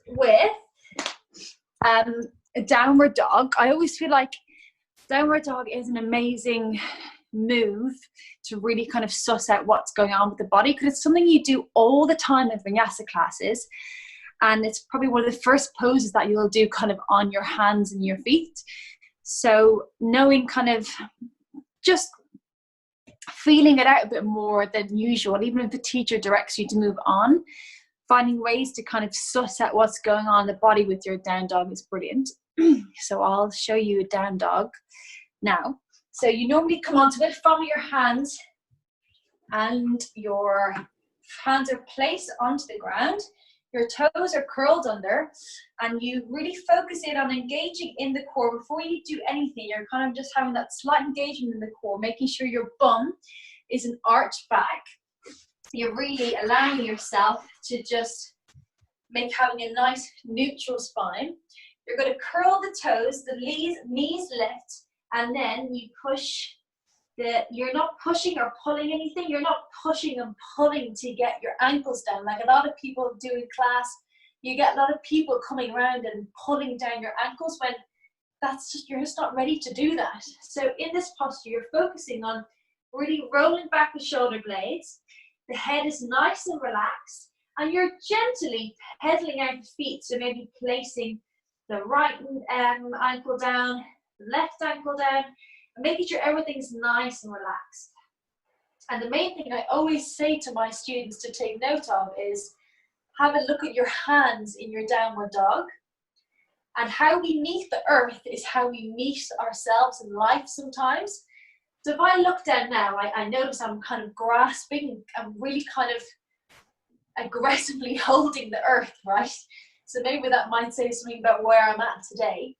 with a downward dog. I always feel like downward dog is an amazing move to really kind of suss out what's going on with the body, because it's something you do all the time in vinyasa classes, and it's probably one of the first poses that you'll do kind of on your hands and your feet. So knowing kind of just feeling it out a bit more than usual, even if the teacher directs you to move on, finding ways to kind of suss out what's going on in the body with your down dog is brilliant. So I'll show you a down dog now. So you normally come onto it from your hands, and your hands are placed onto the ground. Your toes are curled under, and you really focus in on engaging in the core. Before you do anything, you're kind of just having that slight engagement in the core, making sure your bum isn't arched back. You're really allowing yourself to just having a nice neutral spine. You're going to curl the toes, the knees lift, and then you push. You're not pushing or pulling anything. You're not pushing and pulling to get your ankles down. Like a lot of people do in class, you get a lot of people coming around and pulling down your ankles when you're just not ready to do that. So in this posture, you're focusing on really rolling back the shoulder blades. The head is nice and relaxed, and you're gently pedaling out the feet. So maybe placing the right ankle down, the left ankle down, and making sure everything's nice and relaxed. And the main thing I always say to my students to take note of is have a look at your hands in your downward dog. And how we meet the earth is how we meet ourselves in life sometimes. So if I look down now, I notice I'm kind of grasping, I'm really kind of aggressively holding the earth, right? So maybe that might say something about where I'm at today.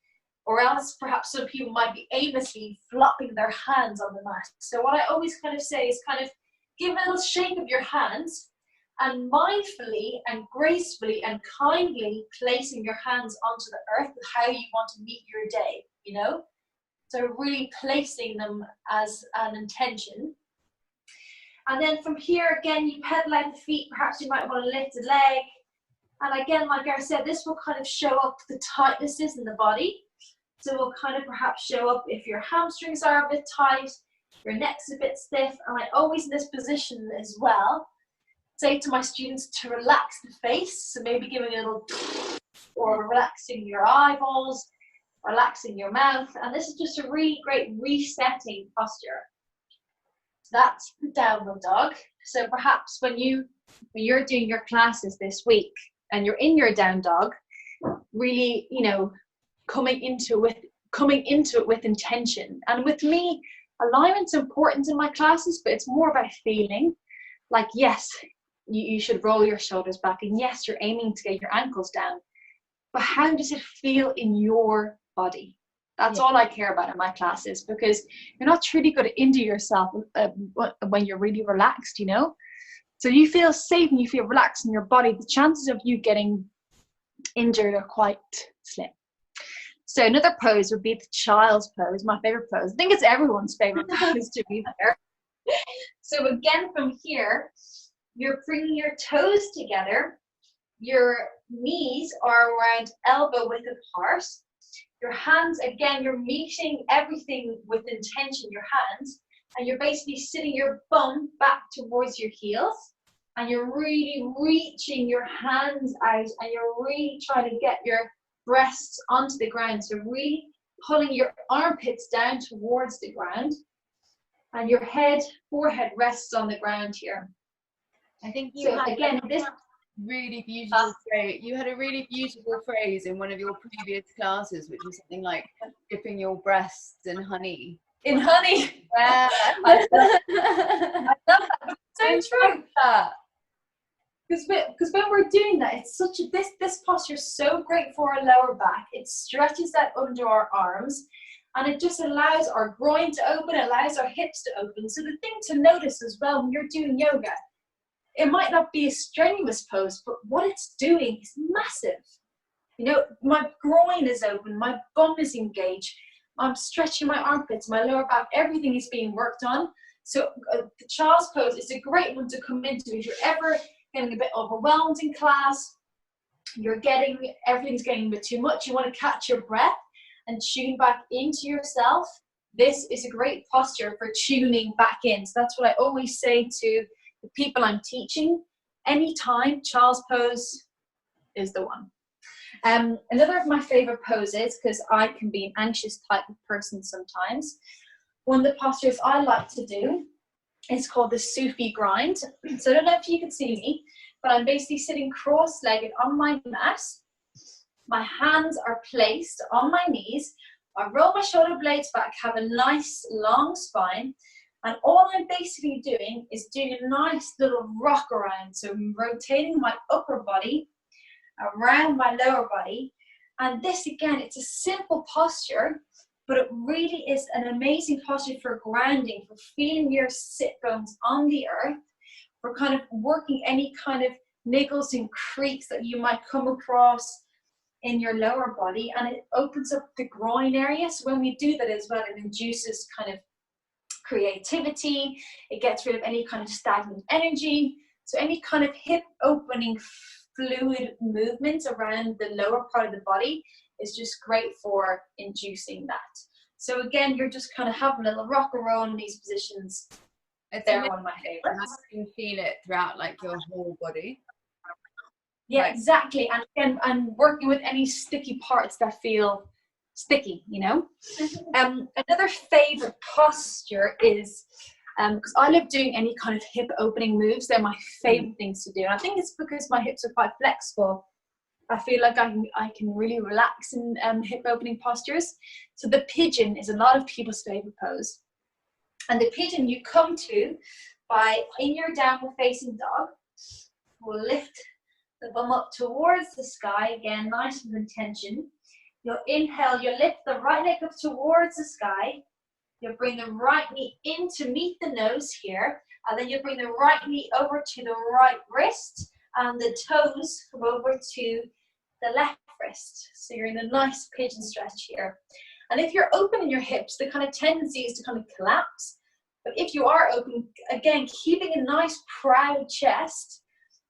Or else perhaps some people might be aimlessly flopping their hands on the mat. So what I always kind of say is kind of give a little shake of your hands, and mindfully and gracefully and kindly placing your hands onto the earth with how you want to meet your day, you know? So really placing them as an intention. And then from here, again, you pedal out the feet. Perhaps you might want to lift a leg. And again, like I said, this will kind of show up the tightnesses in the body. So we'll kind of perhaps show up if your hamstrings are a bit tight, your neck's a bit stiff. And I always in this position as well say to my students to relax the face. So maybe giving a little, or relaxing your eyeballs, relaxing your mouth. And this is just a really great resetting posture. So that's the downward dog. So perhaps when you're doing your classes this week and you're in your down dog, really, you know, coming into it with intention. And with me, alignment's important in my classes, but it's more about feeling. Like, yes, you should roll your shoulders back, and yes, you're aiming to get your ankles down, but how does it feel in your body? That's all I care about in my classes, because you're not truly going to injure yourself when you're really relaxed, you know? So you feel safe and you feel relaxed in your body, the chances of you getting injured are quite slim. So another pose would be the child's pose, my favorite pose. I think it's everyone's favorite pose, to be fair. So again, from here, you're bringing your toes together. Your knees are around elbow width apart. Your hands, again, you're meeting everything with intention, your hands, and you're basically sitting your bum back towards your heels, and you're really reaching your hands out, and you're really trying to get your breasts onto the ground. So really pulling your armpits down towards the ground, and your forehead rests on the ground here. I think you had a really beautiful phrase. You had a really beautiful phrase in one of your previous classes, which was something like dipping your breasts in honey. In honey. Yeah. I love that. It's so true. Because when we're doing that, it's this posture is so great for our lower back. It stretches that under our arms, and it just allows our groin to open, allows our hips to open. So the thing to notice as well when you're doing yoga, it might not be a strenuous pose, but what it's doing is massive. You know, my groin is open, my bum is engaged, I'm stretching my armpits, my lower back, everything is being worked on. So the child's pose is a great one to come into if you're ever getting a bit overwhelmed in class, everything's getting a bit too much, you want to catch your breath and tune back into yourself, this is a great posture for tuning back in. So that's what I always say to the people I'm teaching. Anytime, child's pose is the one. Another of my favorite poses, because I can be an anxious type of person sometimes, one of the postures I like to do is called the Sufi grind. So I don't know if you can see me, but I'm basically sitting cross-legged on my mat. My hands are placed on my knees. I roll my shoulder blades back, have a nice long spine, and all I'm basically doing is doing a nice little rock around. So I'm rotating my upper body around my lower body. And this, again, it's a simple posture, but it really is an amazing posture for grounding, for feeling your sit bones on the earth, for kind of working any kind of niggles and creaks that you might come across in your lower body. And it opens up the groin area. So when we do that as well, it induces kind of creativity. It gets rid of any kind of stagnant energy. So any kind of hip opening fluid movement around the lower part of the body is just great for inducing that. So again, you're just kind of having a little rock and roll in these positions. They're one of my favorites. You can feel it throughout like your whole body. Yeah, exactly. And again, and working with any sticky parts that feel sticky, you know. Another favorite posture is, because I love doing any kind of hip opening moves. They're my favorite things to do. And I think it's because my hips are quite flexible. I feel like I can really relax in hip opening postures. So the pigeon is a lot of people's favorite pose. And the pigeon you come to by, in your downward facing dog, will lift the bum up towards the sky. Again, nice with intention. You'll inhale, you'll lift the right leg up towards the sky. You'll bring the right knee in to meet the nose here. And then you'll bring the right knee over to the right wrist. And the toes come over to the left wrist. So you're in a nice pigeon stretch here. And if you're open in your hips, the kind of tendency is to kind of collapse. But if you are open, again, keeping a nice proud chest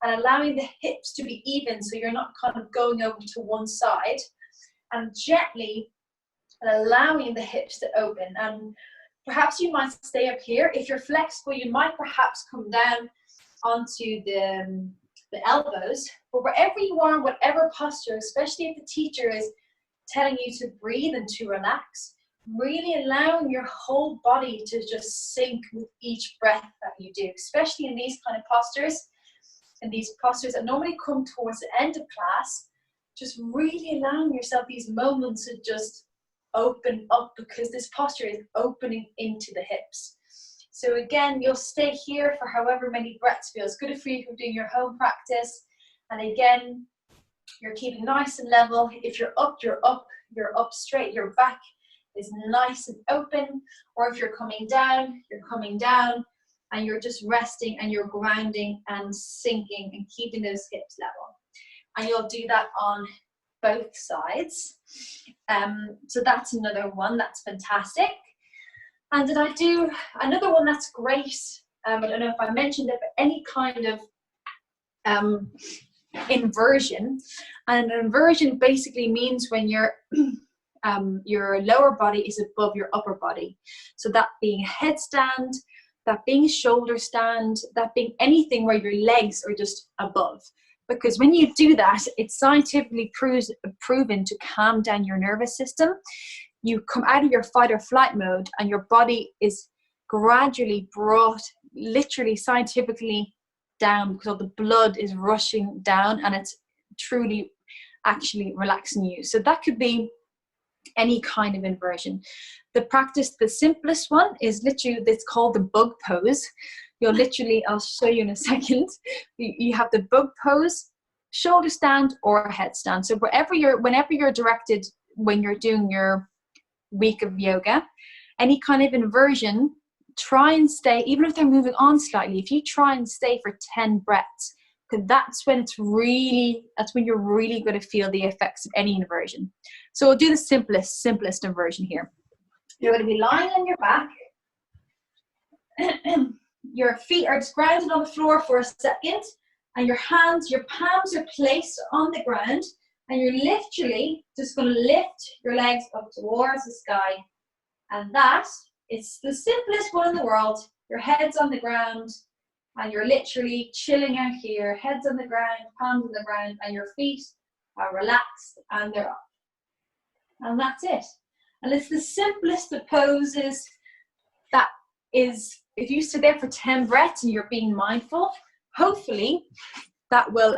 and allowing the hips to be even so you're not kind of going over to one side, and gently allowing the hips to open. And perhaps you might stay up here. If you're flexible, you might perhaps come down onto the elbows. But wherever you are, whatever posture, especially if the teacher is telling you to breathe and to relax, really allowing your whole body to just sink with each breath that you do, especially in these kind of postures, and these postures that normally come towards the end of class. Just really allowing yourself these moments to just open up, because this posture is opening into the hips. So again, you'll stay here for however many breaths feels good for you if you're doing your home practice. And again, you're keeping nice and level. If you're up, you're up, you're up straight. Your back is nice and open. Or if you're coming down, and you're just resting and you're grounding and sinking and keeping those hips level. And you'll do that on both sides. So that's another one that's fantastic. And did I do another one that's great? I don't know if I mentioned it, but any kind of inversion. And an inversion basically means when your lower body is above your upper body. So that being a headstand, that being a shoulder stand, that being anything where your legs are just above. Because when you do that, it's scientifically proven to calm down your nervous system. You come out of your fight or flight mode and your body is gradually brought literally scientifically down, because all the blood is rushing down and it's truly actually relaxing you. So that could be any kind of inversion. The simplest one is literally, it's called the bug pose. You'll literally, I'll show you in a second. You have the bug pose, shoulder stand or headstand. So whenever you're directed when you're doing your week of yoga, any kind of inversion, try and stay, even if they're moving on slightly, if you try and stay for 10 breaths, because that's when you're really going to feel the effects of any inversion. So we'll do the simplest inversion here. You're going to be lying on your back. Your feet are just grounded on the floor for a second. And your palms are placed on the ground, and you're literally just going to lift your legs up towards the sky. And that is the simplest one in the world. Your head's on the ground, and you're literally chilling out here, heads on the ground, palms on the ground, and your feet are relaxed and they're up. And that's it. And it's the simplest of poses. That is, if you sit there for 10 breaths and you're being mindful, hopefully that will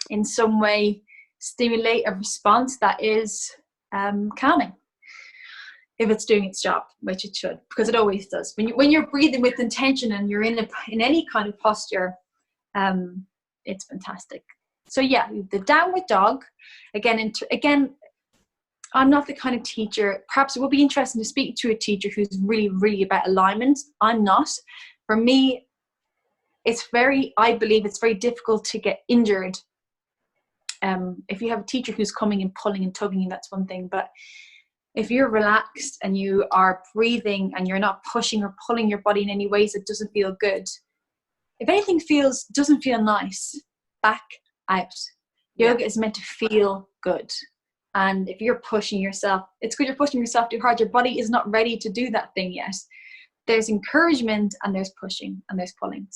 in some way stimulate a response that is calming, if it's doing its job, which it should, because it always does. When you're breathing with intention and you're in any kind of posture, it's fantastic. So yeah, the downward dog, again, I'm not the kind of teacher, perhaps it would be interesting to speak to a teacher who's really, really about alignment. I'm not. For me, I believe it's very difficult to get injured. If you have a teacher who's coming and pulling and tugging, that's one thing. But if you're relaxed and you are breathing and you're not pushing or pulling your body in any ways that doesn't feel good, if anything doesn't feel nice, back out. Yoga is meant to feel good. And if you're pushing yourself, it's good you're pushing yourself too hard. Your body is not ready to do that thing yet. There's encouragement and there's pushing and there's pulling.